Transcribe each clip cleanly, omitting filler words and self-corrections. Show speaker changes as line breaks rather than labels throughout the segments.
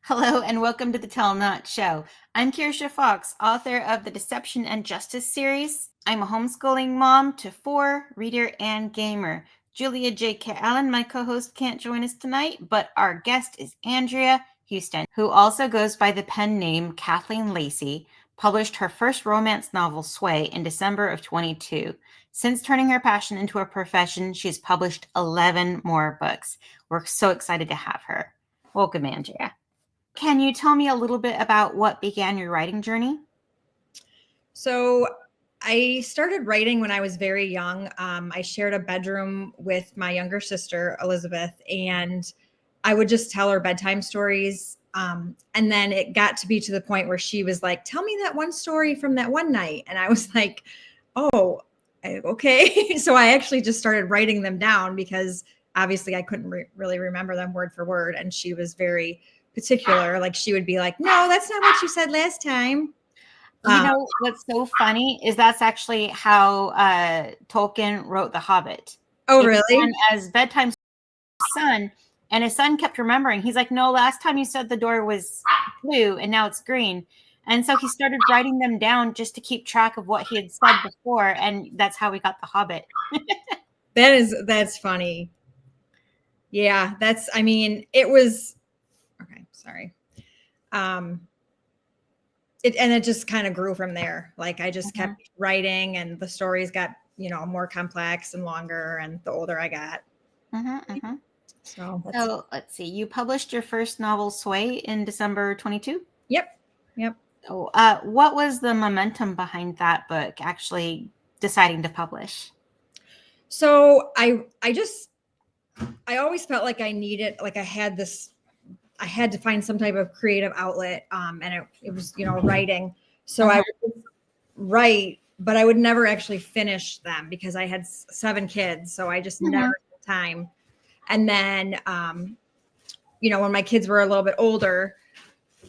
Hello and welcome to the Tell 'em Not Show. I'm Kirsha Fox, author of the Deception and Justice series. I'm a homeschooling mom to 4, reader, and gamer. Julia J.K. Allen, my co-host, can't join us tonight, but our guest is Andrea Huston, who also goes by the pen name Kathleen Lacey, published her first romance novel, Sway, in December of 22. Since turning her passion into a profession, she's published 11 more books. We're so excited to have her. Welcome, Andrea. Can you tell me a little bit about what began your writing journey?
So I started writing when I was very young. I shared a bedroom with my younger sister, Elizabeth, and I would just tell her bedtime stories. And then it got to be to the point where she was like, tell me that one story from that one night. And I was like, oh, okay. So I actually just started writing them down because obviously I couldn't really remember them word for word. And she was very particular. Like she would be like, no, that's not what you said last time.
You know, what's so funny is that's actually how Tolkien wrote The Hobbit.
Oh,
It began
really?
as bedtime son, and his son kept remembering. He's like, no, last time you said the door was blue and now it's green. And so he started writing them down just to keep track of what he had said before. And that's how we got The Hobbit.
That's funny. Yeah, I mean, it was okay, sorry. It just kind of grew from there. Like I just kept writing and the stories got, more complex and longer and the older I got.
So let's see. You published your first novel, Sway, in December 22?
Yep.
So, what was the momentum behind that book actually deciding to publish?
So I always felt like I needed, like I had to find some type of creative outlet. And it was, writing. So I would write, but I would never actually finish them because I had 7 kids. So I just never had time. And then, when my kids were a little bit older,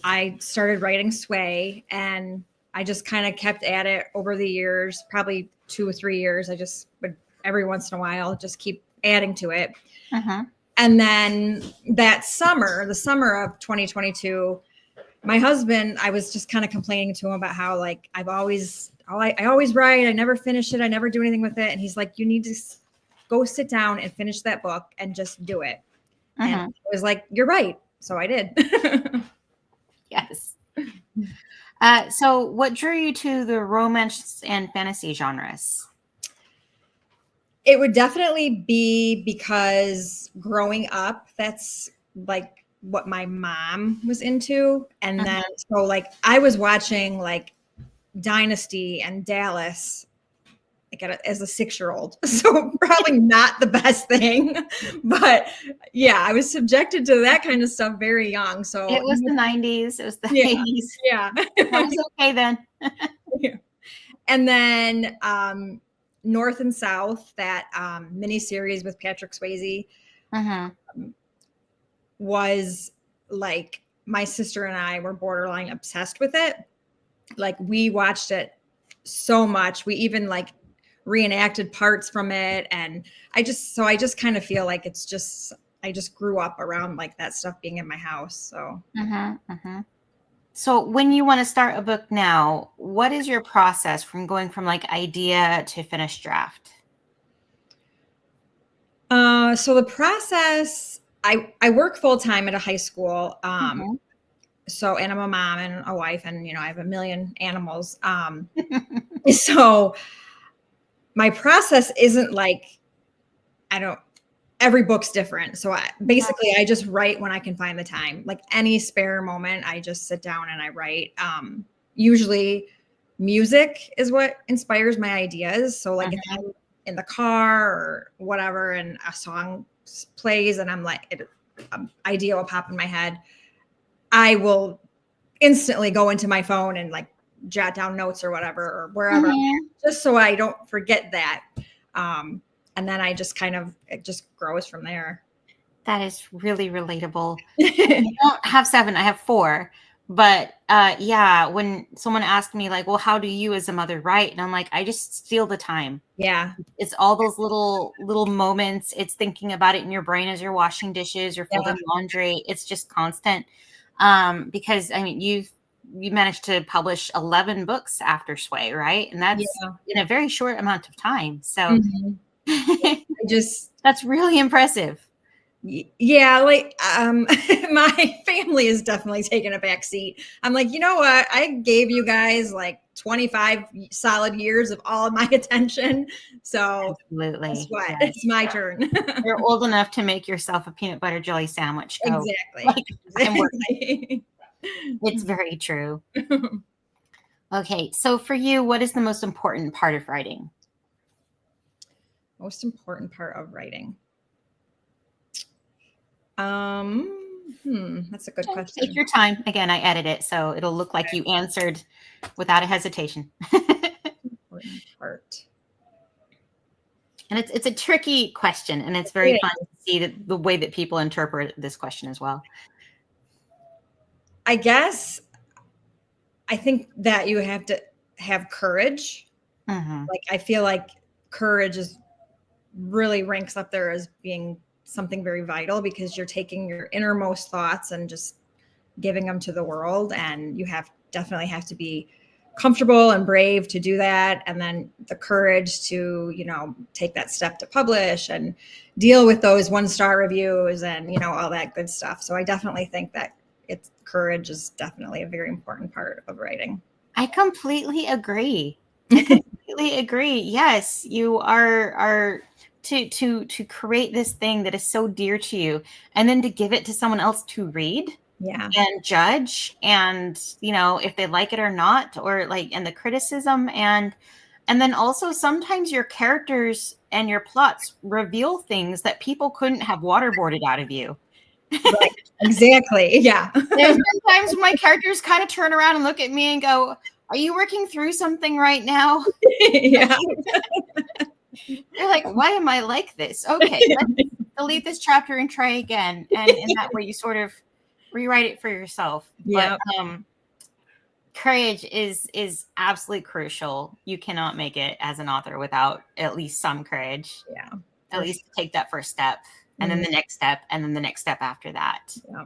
I started writing Sway, and I just kind of kept at it over the years, probably 2 or 3 years. I just would every once in a while just keep adding to it. And then that summer, the summer of 2022, my husband, I was just kind of complaining to him about how like I always write, I never finish it, I never do anything with it. And he's like, you need to go sit down and finish that book and just do it. And I was like, you're right. So I did.
Yes. So what drew you to the romance and fantasy genres?
It would definitely be because growing up, that's like what my mom was into. And then so like I was watching like Dynasty and Dallas like as a 6-year-old. So probably not the best thing. But yeah, I was subjected to that kind of stuff very young. So
it was the 90s. It was the 80s.
Yeah.
That was okay then.
Yeah. And then North and South, that miniseries with Patrick Swayze, was like my sister and I were borderline obsessed with it. Like we watched it so much. We even like reenacted parts from it. And I just kind of feel like I just grew up around like that stuff being in my house. So.
So when you want to start a book now, what is your process from going from like idea to finished draft?
So the process, I work full time at a high school. So, and I'm a mom and a wife, and, I have a million animals. So my process isn't like, every book's different. So I just write when I can find the time. Like any spare moment, I just sit down and I write. Usually music is what inspires my ideas. So like if I'm in the car or whatever and a song plays and I'm like, an idea will pop in my head, I will instantly go into my phone and like jot down notes or whatever, or wherever, just so I don't forget that. And then it just grows from there.
That is really relatable. I don't have 7, I have 4. But yeah, when someone asked me like, well, how do you as a mother write? And I'm like, I just steal the time.
Yeah.
It's all those little moments. It's thinking about it in your brain as you're washing dishes or folding laundry. It's just constant. Because I mean, you managed to publish 11 books after Sway, right? And that's
Yeah.
in a very short amount of time. So
Mhm. I just
that's really impressive.
yeah, like my family is definitely taking a back seat. I'm like, you know what? I gave you guys like 25 solid years of all of my attention. So guess
Absolutely.
what?
Yes.
It's my turn.
You're old enough to make yourself a peanut butter jelly sandwich. Go.
Exactly.
Like, I'm working.
Exactly.
It's very true. Okay. So for you, what is the most important part of writing?
Most important part of writing. That's a good
Okay, take
question.
your time. Again, I edit it, so it'll look like you answered without a hesitation.
Important part.
And it's a tricky question, and it's very
Yeah.
fun to see the way that people interpret this question as well.
I guess I think that you have to have courage.
Hmm.
Like I feel like courage is really ranks up there as being something very vital because you're taking your innermost thoughts and just giving them to the world, and you have definitely have to be comfortable and brave to do that, and then the courage to take that step to publish and deal with those 1-star reviews and all that good stuff. So I definitely think that it's courage is definitely a very important part of writing.
I completely agree. I completely agree. Yes, you are to create this thing that is so dear to you, and then to give it to someone else to read
Yeah.
and judge, and if they like it or not, or like, and the criticism, and then also sometimes your characters and your plots reveal things that people couldn't have waterboarded out of you.
Right. Exactly. Yeah.
There's been times when my characters kind of turn around and look at me and go, "Are you working through something right now?"
Yeah.
They're like, "Why am I like this? Okay, let's delete this chapter and try again." And in that way, you sort of rewrite it for yourself. But
Yeah.
courage is absolutely crucial. You cannot make it as an author without at least some courage.
Yeah.
At
For
least
sure.
to take that first step, and then
Mhm.
the next step, and then the next step after that.
Yeah.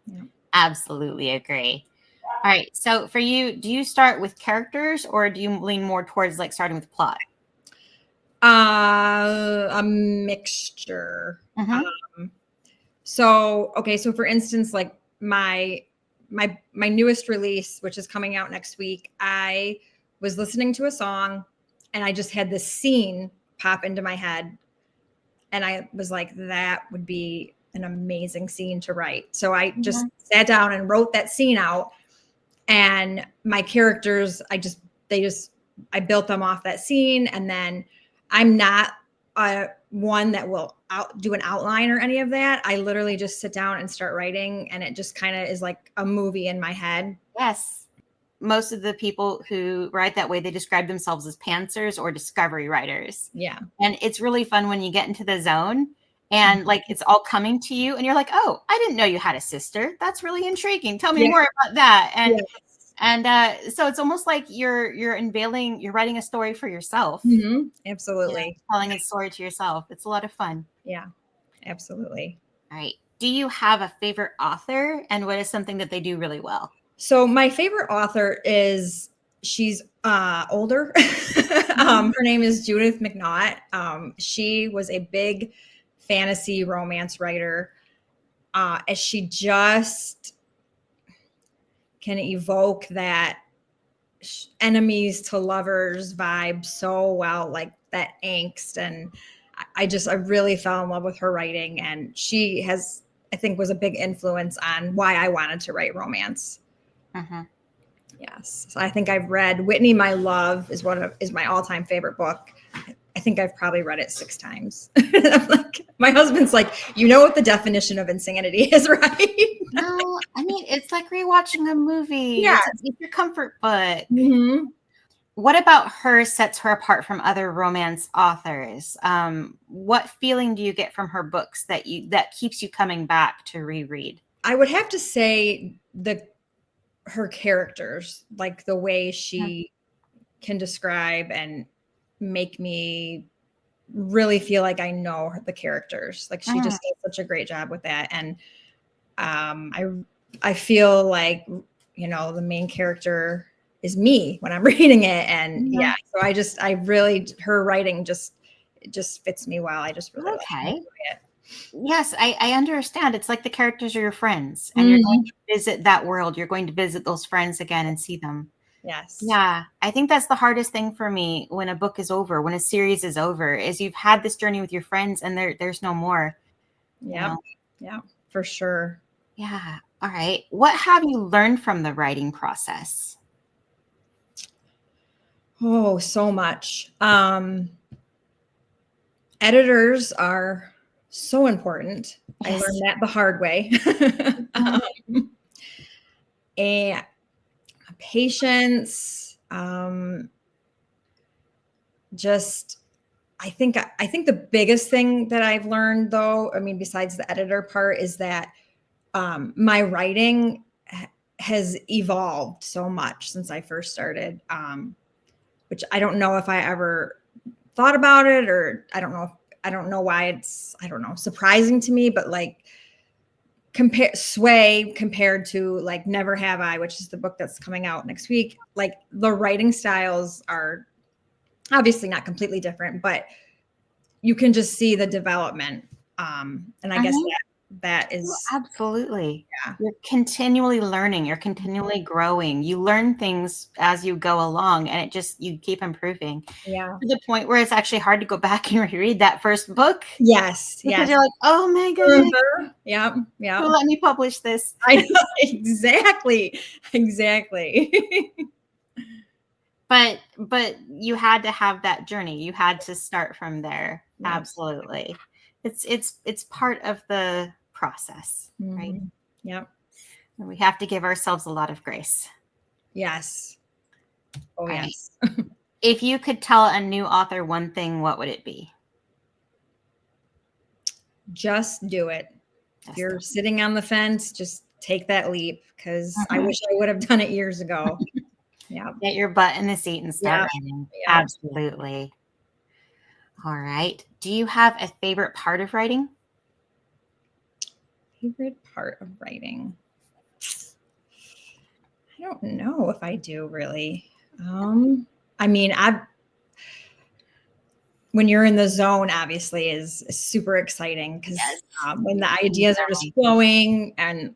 Yeah.
Absolutely agree. All right. So for you, do you start with characters, or do you lean more towards like starting with plot?
A mixture.
Hmm.
So okay, so for instance, like my newest release, which is coming out next week, I was listening to a song and I just had this scene pop into my head. And I was like, that would be an amazing scene to write. So I just
Hmm.
sat down and wrote that scene out. And my characters, I built them off that scene. And then I'm not one that will do an outline or any of that. I literally just sit down and start writing, and it just kind of is like a movie in my head.
Yes. Most of the people who write that way, they describe themselves as pantsers or discovery writers.
Yeah.
And it's really fun when you get into the zone and like it's all coming to you and you're like, "Oh, I didn't know you had a sister. That's really intriguing. Tell me
Yeah.
more about that."
Yeah.
And so it's almost like you're unveiling, you're writing a story for yourself.
Absolutely.
Telling a story to yourself. It's a lot of fun.
Yeah. Absolutely.
All right. Do you have a favorite author, and what is something that they do really well?
So my favorite author is she's older. Her name is Judith McNaught. She was a big fantasy romance writer. As she just can evoke that enemies to lovers vibe so well, like that angst. And I really fell in love with her writing. And she has, I think, was a big influence on why I wanted to write romance.
Mm-hmm.
Yes. So I think I've read Whitney, My Love is my all-time favorite book. I think I've probably read it 6 times. Like, my husband's like, you know what the definition of insanity is, right?
No, I mean, it's like rewatching a movie.
Yeah.
It's your comfort book.
Mm-hmm.
What about her sets her apart from other romance authors? What feeling do you get from her books that keeps you coming back to reread?
I would have to say her characters, like the way she can describe and make me really feel like I know the characters. Like she
Mm.
just does such a great job with that. And I I feel like, the main character is me when I'm reading it. And
Mhm.
yeah, so her writing it just fits me well. I just really like
Okay.
enjoy it.
Yes, I understand. It's like the characters are your friends, and you're going
Mhm.
to visit that world. You're going to visit those friends again and see them.
Yes.
Yeah, I think that's the hardest thing for me when a book is over, when a series is over, is you've had this journey with your friends and there's no more, you
Yep.
know?
Yeah, for sure.
Yeah. All right. What have you learned from the writing process?
Oh, so much. Editors are so important. I learned
Yes.
that the hard way.
Mhm.
um, and patience. Just I think the biggest thing that I've learned, though, I mean, besides the editor part, is that my writing has evolved so much since I first started, which I don't know if I ever thought about it, or I don't know why it's, I don't know, surprising to me, but like compared to like Never Have I, which is the book that's coming out next week, like the writing styles are obviously not completely different, but you can just see the development. And I guess
Mhm.
that
Well,
is,
absolutely.
yeah.
You're continually learning, you're continually growing. You learn things as you go along, and you keep improving
Yeah.
to the point where it's actually hard to go back and reread that first book
Yes.
because
Yes.
you're like, "Oh my goodness,
Mhm. Yep.
who
Yep.
let me publish this?"
I know exactly. Exactly.
But you had to have that journey. You had to start from there.
Yep.
Absolutely. It's part of the process, right?
Mhm. Yep.
And we have to give ourselves a lot of grace.
Yes. Oh,
All right.
yes.
If you could tell a new author one thing, what would it be?
Just do it. If
Just
you're sitting on the fence, just take that leap, because I
Mhm.
wish I would have done it years ago. Yeah.
Get your butt in the seat and start
Yeah.
writing.
Yeah.
Absolutely. All right. Do you have a favorite part of writing?
Favorite part of writing? I don't know if I do really. I mean, when you're in the zone, obviously is super exciting, because
Yes.
when the
Mhm.
ideas are just flowing, and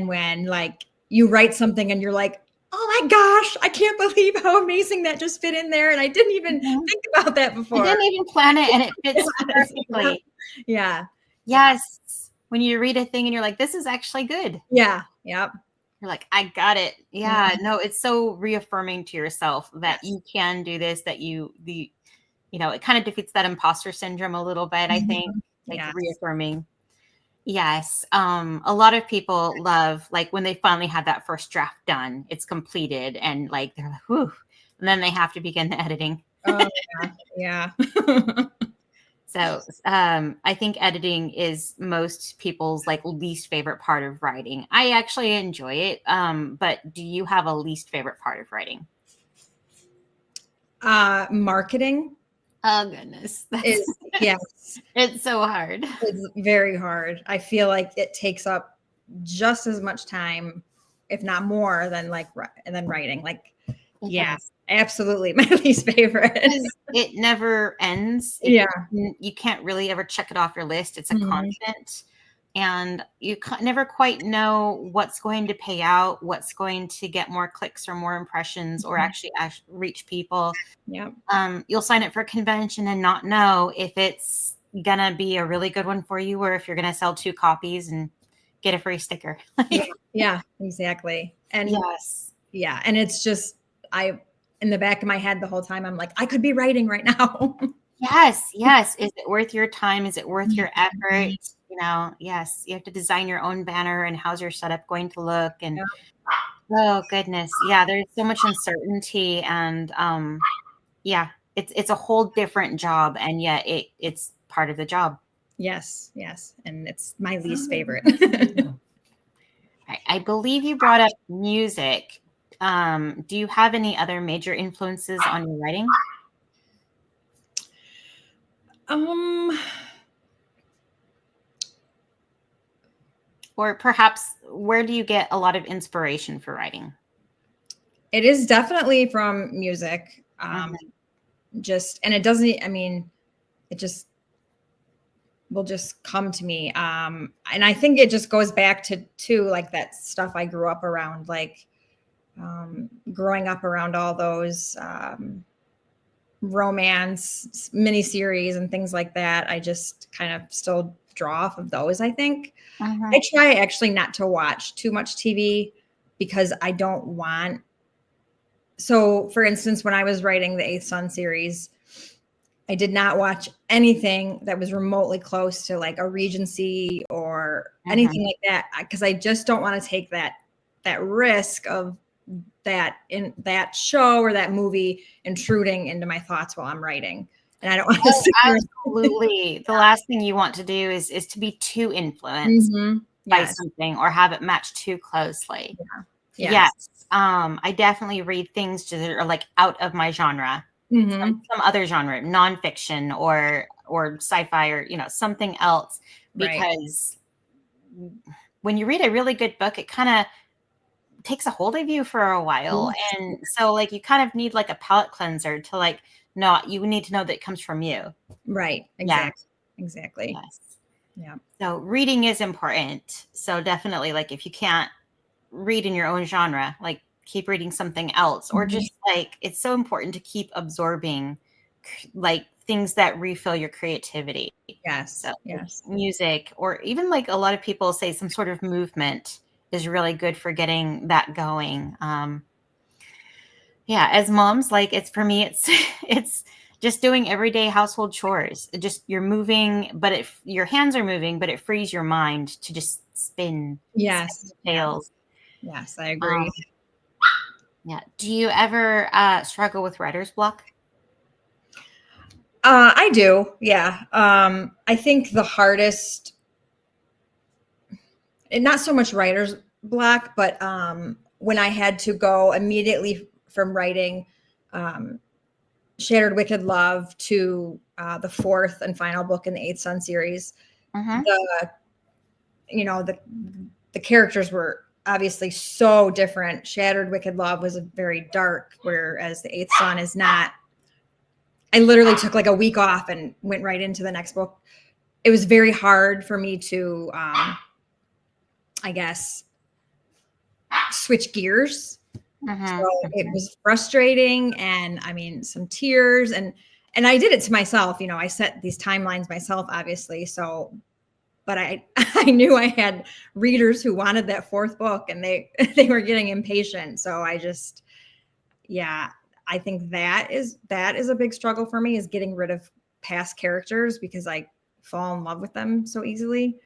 when like you write something and you're like, oh my gosh, I can't believe how amazing that just fit in there, and I didn't even
Mhm.
think about that
I
before.
didn't even plan it and it fits
Yes, yeah,
perfectly.
yeah, yeah,
Yes. When you read a thing and you're like, this is actually good.
yeah, yep,
You're like, I got it. Yeah.
mhm,
No, it's so reaffirming to yourself that
yes,
you can do this, that it kind of defeats that imposter syndrome a little bit, I think,
mhm,
like
yes,
reaffirming. Yes. A lot of people love like when they finally have that first draft done, it's completed and like they're like, whew. And then they have to begin the editing.
oh yeah, yeah,
So I think editing is most people's like least favorite part of writing. I actually enjoy it. But do you have a least favorite part of writing?
marketing
Oh goodness. That's
is, yes,
it's so hard.
it's very hard. I feel like it takes up just as much time, if not more, than writing. Like,
It
yeah,
does.
absolutely my least favorite.
Because it never ends.
Yeah.
You can't really ever check it off your list. It's a
Mhm.
constant, and you never quite know what's going to pay out, what's going to get more clicks or more impressions, or
Mhm.
actually reach people.
Yep.
You'll sign up for a convention and not know if it's gonna be a really good one for you, or if you're gonna sell 2 copies and get a free sticker.
Yeah.
Like,
Yeah. Exactly. And
yes.
yeah, and it's just I in the back of my head the whole time I'm like, I could be writing right now.
Yes, yes. Is it worth your time? Is it worth your effort?
Mhm.
Yes, you have to design your own banner and how's your setup going to look and
Yeah.
oh goodness. Yeah, there's so much uncertainty and yeah, it's a whole different job and yet it's part of the job.
Yes. Yes. And it's my least favorite.
I believe you brought up music. Do you have any other major influences on your writing?
um
Or perhaps where do you get a lot of inspiration for writing?
It is definitely from music.
Mhm.
Just, and it doesn't, I mean, it just will just come to me. And I think it just goes back to like that stuff I grew up around, like growing up around all those romance miniseries and things like that. I just kind of still draw off of those, I think. I
Mhm.
try actually not to watch too much TV because I don't want. So, for instance, when I was writing the Eighth Son series, I did not watch anything that was remotely close to like a Regency or
Mhm.
anything like that because I just don't want to take that risk of that in that show or that movie intruding into my thoughts while I'm writing. And I don't want to
Oh,
sit there.
absolutely. The last thing you want to do is to be too influenced
Mhm.
by
Yes.
something or have it match too closely.
Yeah.
Yes.
Yes.
I definitely read things that are like out of my genre.
Mhm.
Some other genre, nonfiction or sci-fi or something else
Right.
because when you read a really good book, it kind of takes a hold of you for a while.
Yes.
And so like you kind of need like a palate cleanser to like no, you need to know that it comes from you.
Right.
Yeah.
Exactly. Exactly.
Yes.
Yeah.
So reading is important. So definitely like if you can't read in your own genre, like keep reading something else or
Mhm.
just like it's so important to keep absorbing like things that refill your creativity. So
Yes.
like,
Yes.
music or even like a lot of people say some sort of movement is really good for getting that going. Yeah, as moms, like it's for me, it's it's just doing everyday household chores. It just you're moving, but your hands are moving, but it frees your mind to just spin
Yes.
your
Yeah.
tales.
Yes. I agree.
Um, yeah. Do you ever struggle with writer's block?
I do. Yeah. I think the hardest, and not so much writer's block, but when I had to go immediately from writing um, Shattered Wicked Love to the fourth and final book in the Eighth Son series,
Mm-hmm.
the you know the characters were obviously so different. Shattered Wicked Love was a very dark, whereas the Eighth Son is not. I literally took like a week off and went right into the next book. It was very hard for me to, I guess, switch gears. So it
Mm-hmm.
was frustrating, and I mean, some tears, and I did it to myself. I set these timelines myself, obviously. So, but I I knew I had readers who wanted that fourth book, and they they were getting impatient. So I just, yeah, I think that is a big struggle for me, is getting rid of past characters because I fall in love with them so easily.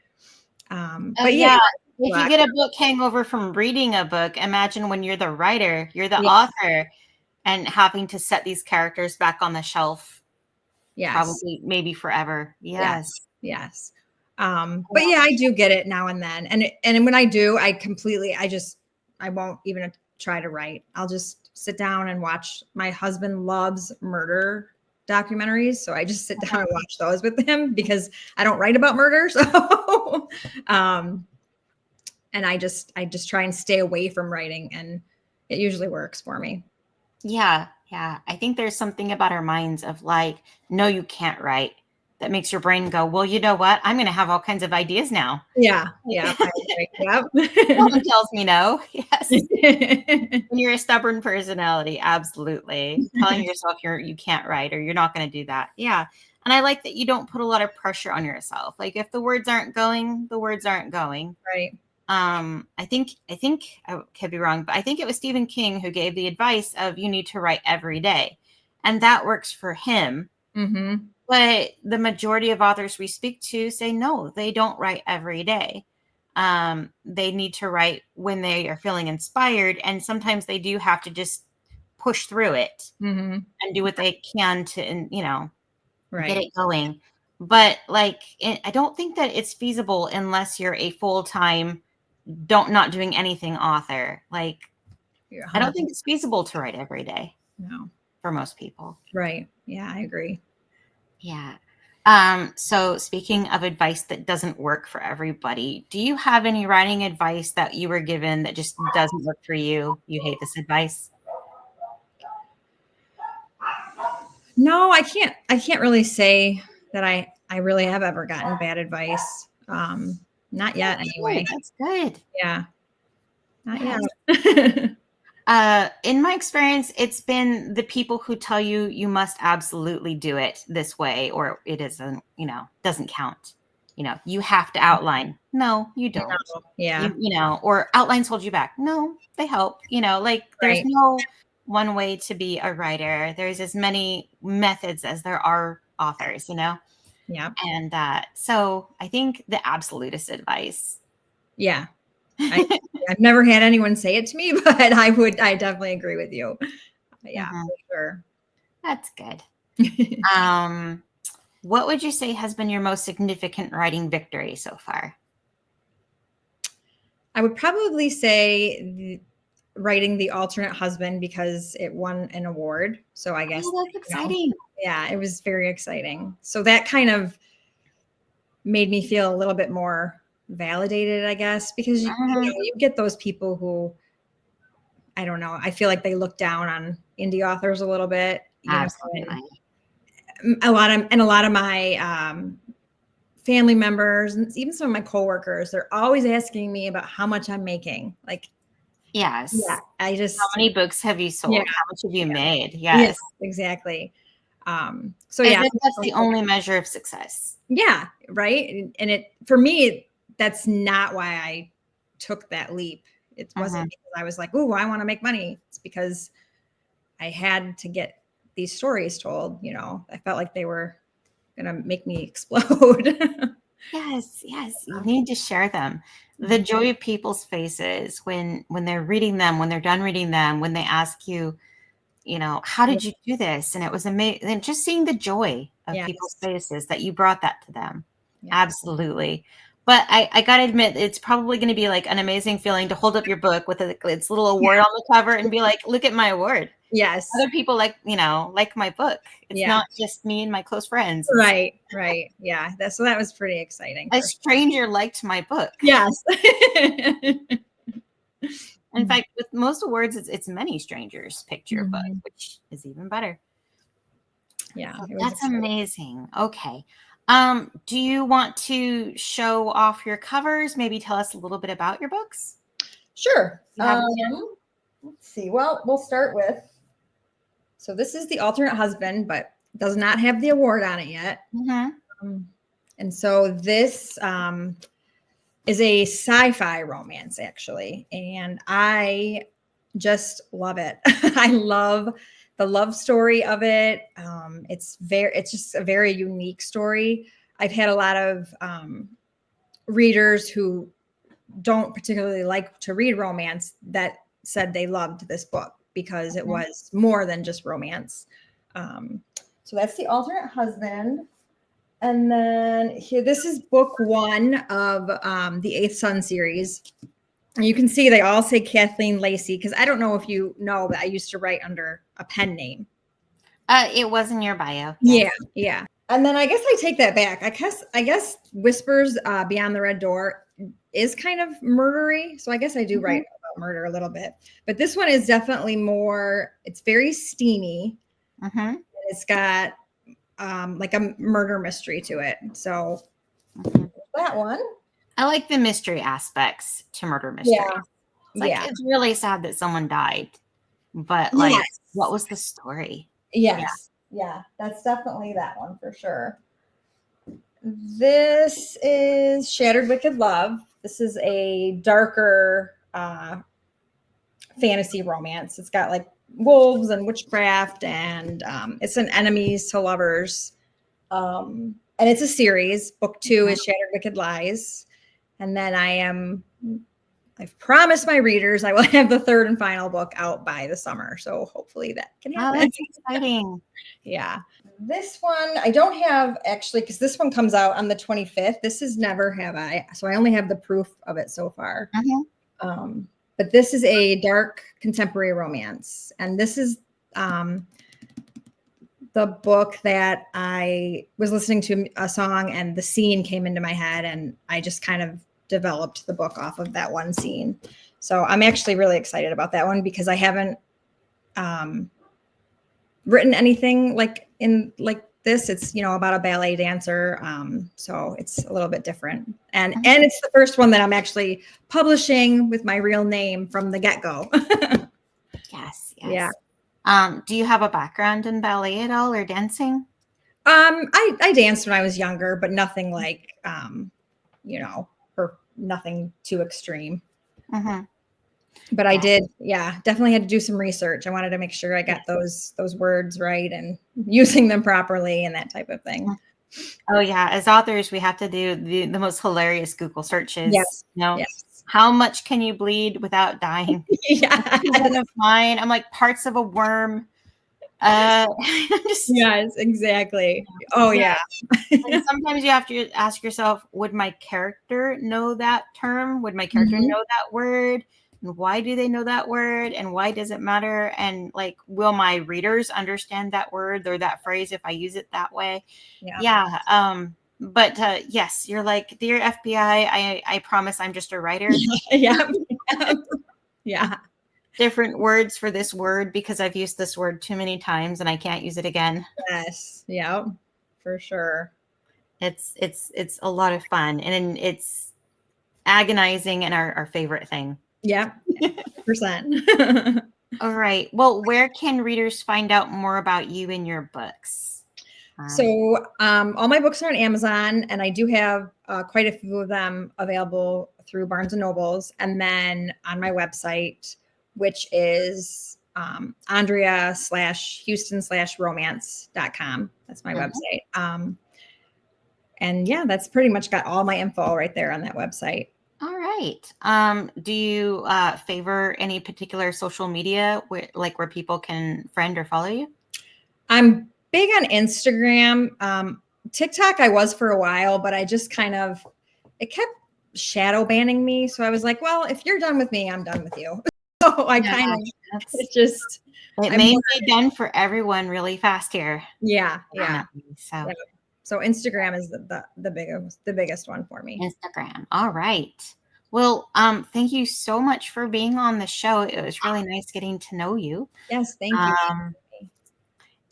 Oh
But yeah,
yeah. If you
black.
get a book hangover from reading a book, imagine when you're the writer, you're the
Yeah,
author, and having to set these characters back on the shelf,
yes,
probably maybe forever. Yes.
yes, yes. But yeah, I do get it now and then, and when I do, I won't even try to write. I'll just sit down and watch. My husband loves murder documentaries, so I just sit down and watch those with him because I don't write about murder. So, um, and I just try and stay away from writing, and it usually works for me.
Yeah, yeah. I think there's something about our minds of like, no, you can't write. That makes your brain go, well, you know what? I'm going to have all kinds of ideas now.
Yeah, yeah,
Like,
I agree.
Something tells me no. Yes.
Yep.
When you're a stubborn personality, absolutely. Telling yourself you can't write or you're not going to do that. Yeah. And I like that you don't put a lot of pressure on yourself. Like if the words aren't going, the words aren't going.
Right.
I think I could be wrong, but I think it was Stephen King who gave the advice of you need to write every day. And that works for him.
Mhm.
But the majority of authors we speak to say no, they don't write every day. They need to write when they are feeling inspired. And sometimes they do have to just push through it
Mhm.
and do what they can to, get
Right.
it going. But like, I don't think that it's feasible unless you're a full time don't not doing anything author. Like,
You're
I don't
100%.
think it's feasible to write every day
No.
for most people.
Right. Yeah, I agree.
Yeah. So speaking of advice that doesn't work for everybody, do you have any writing advice that you were given that just doesn't work for you? You hate this advice?
No, I can't really say that I really have ever gotten bad advice. Not yet
That's
anyway.
good. That's good.
Yeah, not
Yes.
yet.
In my experience, it's been the people who tell you you must absolutely do it this way, or it isn't, doesn't count. You have to outline. No, you don't.
Yeah,
Or outlines hold you back. No, they help. Like there's
right.
no one way to be a writer. There's as many methods as there are authors.
Yeah.
And so I think the absolutist advice.
Yeah. I, I've never had anyone say it to me, but I definitely agree with you. Yeah,
Mhm.
for
That's good.
sure.
Um, what would you say has been your most significant writing victory so far?
I would probably say writing The Alternate Husband because it won an award. So I guess,
Oh, that's
you know,
exciting.
yeah, it was very exciting. So that kind of made me feel a little bit more validated, I guess, because
Mhm.
you get those people who I don't know, I feel like they look down on indie authors a little bit, and
Absolutely.
a lot of my family members and even some of my coworkers, they're always asking me about how much I'm making. Like, yeah,
Yes.
I
How
just,
many books have you
yeah,
sold? How much have you made?
yeah,
Yes.
exactly. So
As
yeah,
if that's the only measure of success.
yeah, right. And it for me, that's not why I took that leap. It wasn't
Mhm.
because I was like, "Oh, I want to make money." It's because I had to get these stories told. I felt like they were gonna make me explode.
Yes, yes, you need to share them. The
Mhm.
joy of people's faces when they're reading them, when they're done reading them, when they ask you, how
Yeah.
did you do this? And it was amazing. And just seeing the joy of people's
Yes.
faces that you brought that to them.
Yeah.
Absolutely. But I got to admit, it's probably going to be like an amazing feeling to hold up your book with its little award on the cover and be like, look at my award.
Yes.
Other people like my book. It's
Yeah.
not just me and my close friends. It's
Right. Right. Yeah. That was pretty exciting
a
for
stranger liked my book.
Yes.
In fact, with most awards, it's many strangers picked your book,
Mhm.
which is even better.
Yeah.
So
It was
that's
exciting.
amazing. Okay. Do you want to show off your covers? Maybe tell us a little bit about your books?
Sure.
You have a chance.
Let's see. Well, we'll start with. So this is The Alternate Husband, but does not have the award on it yet.
Mhm.
Um, and so this is a sci-fi romance, actually, and I just love it. I love the love story of it. It's just a very unique story. I've had a lot of readers who don't particularly like to read romance that said they loved this book because it
Mhm.
was more than just romance. Um, so that's The Alternate Husband. And then here, this is book one of the Eighth Son series. And you can see they all say Kathleen Lacey because I don't know if you know, but I used to write under a pen name.
It was in your bio.
Yeah,
Yes.
yeah. And then I guess I take that back. I guess Whispers Beyond the Red Door is kind of murdery. So I guess I do
Mhm.
write about murder a little bit. But this one is definitely more, it's very steamy.
Mhm.
It's got like a murder mystery to it. So
Mhm.
that one.
I like the mystery aspects to murder mysteries.
Yeah.
It's like
Yeah.
it's really sad that someone died, but like,
Yes.
what was the story? Yeah.
Yes. Yeah. That's definitely that one for sure. This is Shattered Wicked Love. This is a darker fantasy romance. It's got like wolves and witchcraft, and it's an enemies to lovers. And it's a series. Book two
Mhm.
is Shattered Wicked Lies. And then I've promised my readers I will have the third and final book out by the summer. So hopefully that can
Oh,
happen.
that's exciting.
Yeah. This one I don't have actually because this one comes out on the 25th. This is Never Have I. So I only have the proof of it so far.
Mhm.
But this is a dark contemporary romance. And this is the book that I was listening to a song and the scene came into my head, and I just kind of developed the book off of that one scene. So I'm actually really excited about that one because I haven't written anything like this. It's about a ballet dancer, so it's a little bit different, and it's the first one that I'm actually publishing with my real name from the get-go.
Yes.
Yeah.
Do you have a background in ballet at all or dancing?
I danced when I was younger, but nothing like or nothing too extreme.
Mm-hmm.
But I did, definitely had to do some research. I wanted to make sure I got those words right and using them properly and that type of thing.
Oh yeah, as authors, we have to do the most hilarious Google searches.
Yes. Yes.
How much can you bleed without dying?
Yeah.
One of mine, I'm like parts of a worm.
Yes, exactly. Oh yeah.
And sometimes you have to ask yourself, would my character know that term? Would my character know that word? And why do they know that word? And why does it matter? And like, will my readers understand that word or that phrase if I use it that way? Yeah. But yes, you're like, dear FBI, I promise I'm just a writer.
Yeah. Yeah.
Different words for this word because I've used this word too many times and I can't use it again.
Yes. Yeah. For sure.
It's a lot of fun and it's agonizing and our favorite thing.
Yeah. 100%.
All right. Well, where can readers find out more about you and your books?
So all my books are on Amazon, and I do have quite a few of them available through Barnes and Nobles, and then on my website, which is Andrea/Huston/romance.com. That's my website. And yeah, that's pretty much got all my info right there on that website.
All right. Do you favor any particular social media where people can friend or follow you?
I'm big on Instagram. TikTok I was for a while, but I just it kept shadow banning me. So I was like, well, if you're done with me, I'm done with you. So I
it may be done for everyone really fast here.
Yeah.
So
Instagram is the biggest one for me.
Instagram. All right. Well, thank you so much for being on the show. It was really nice getting to know you.
Yes, thank you.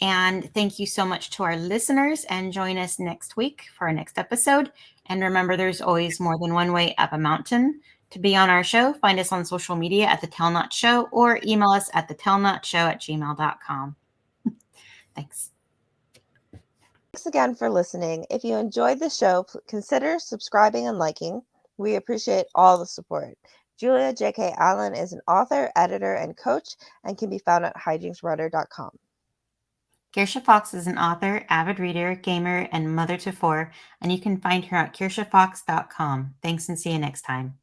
And thank you so much to our listeners, and join us next week for our next episode. And remember, there's always more than one way up a mountain. To be on our show, find us on social media at The Tell Not Show or email us at thetellnotshow@gmail.com. Thanks.
Thanks again for listening. If you enjoyed the show, consider subscribing and liking. We appreciate all the support. Julia J.K. Allen is an author, editor, and coach, and can be found at hijinksrudder.com.
Kirsha Fox is an author, avid reader, gamer, and mother to four, and you can find her at kirshafox.com. Thanks and see you next time.